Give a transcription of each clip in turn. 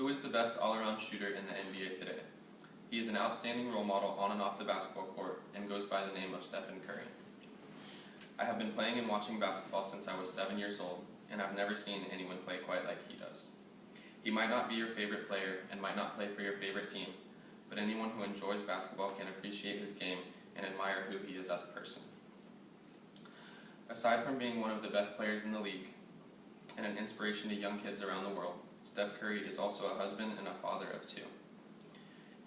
Who is the best all-around shooter in the NBA today? He is an outstanding role model on and off the basketball court and goes by the name of Stephen Curry. I have been playing and watching basketball since I was 7 years old, and I've never seen anyone play quite like he does. He might not be your favorite player and might not play for your favorite team, but anyone who enjoys basketball can appreciate his game and admire who he is as a person. Aside from being one of the best players in the league and an inspiration to young kids around the world, Steph Curry is also a husband and a father of two.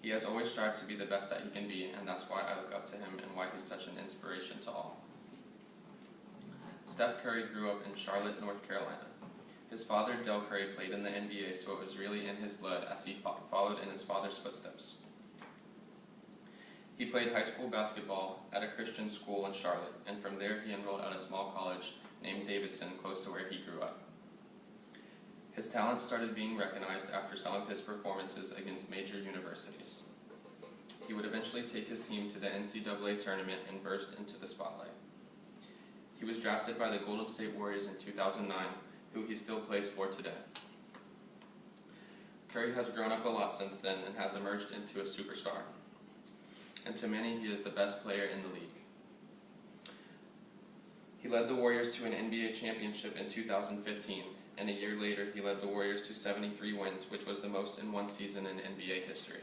He has always strived to be the best that he can be, and that's why I look up to him and why he's such an inspiration to all. Steph Curry grew up in Charlotte, North Carolina. His father, Del Curry, played in the NBA, so it was really in his blood as he followed in his father's footsteps. He played high school basketball at a Christian school in Charlotte, and from there he enrolled at a small college named Davidson, close to where he grew up. His talent started being recognized after some of his performances against major universities. He would eventually take his team to the NCAA tournament and burst into the spotlight. He was drafted by the Golden State Warriors in 2009, who he still plays for today. Curry has grown up a lot since then and has emerged into a superstar. And to many, he is the best player in the league. He led the Warriors to an NBA championship in 2015, and a year later he led the Warriors to 73 wins, which was the most in one season in NBA history.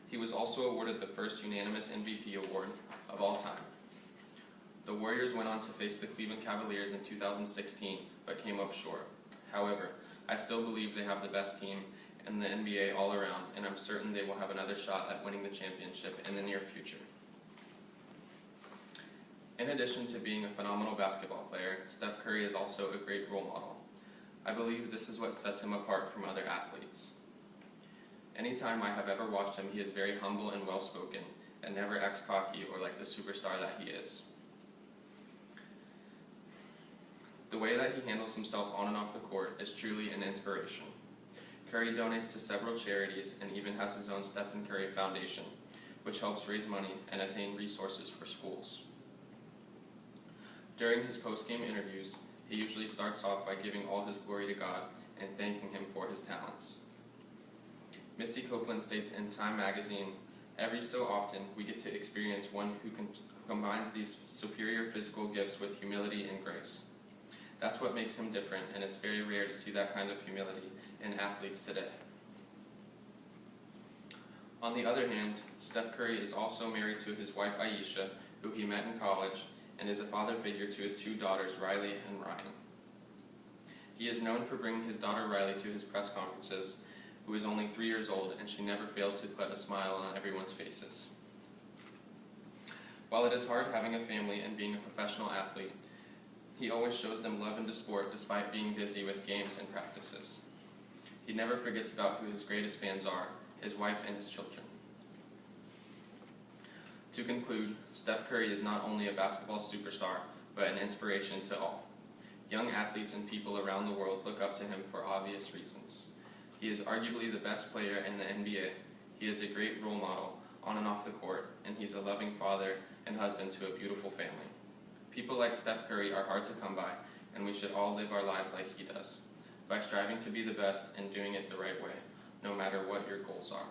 He was also awarded the first unanimous MVP award of all time. The Warriors went on to face the Cleveland Cavaliers in 2016, but came up short. However, I still believe they have the best team in the NBA all around, and I'm certain they will have another shot at winning the championship in the near future. In addition to being a phenomenal basketball player, Steph Curry is also a great role model. I believe this is what sets him apart from other athletes. Anytime I have ever watched him, he is very humble and well-spoken, and never acts cocky or like the superstar that he is. The way that he handles himself on and off the court is truly an inspiration. Curry donates to several charities and even has his own Stephen Curry Foundation, which helps raise money and attain resources for schools. During his post-game interviews, he usually starts off by giving all his glory to God and thanking him for his talents. Misty Copeland states in Time magazine, "Every so often we get to experience one who combines these superior physical gifts with humility and grace. That's what makes him different, and it's very rare to see that kind of humility in athletes today." On the other hand, Steph Curry is also married to his wife Ayesha, who he met in college, and is a father figure to his two daughters, Riley and Ryan. He is known for bringing his daughter Riley to his press conferences, who is only 3 years old, and she never fails to put a smile on everyone's faces. While it is hard having a family and being a professional athlete, he always shows them love into sport despite being busy with games and practices. He never forgets about who his greatest fans are, his wife and his children. To conclude, Steph Curry is not only a basketball superstar, but an inspiration to all. Young athletes and people around the world look up to him for obvious reasons. He is arguably the best player in the NBA. He is a great role model on and off the court, and he's a loving father and husband to a beautiful family. People like Steph Curry are hard to come by, and we should all live our lives like he does, by striving to be the best and doing it the right way, no matter what your goals are.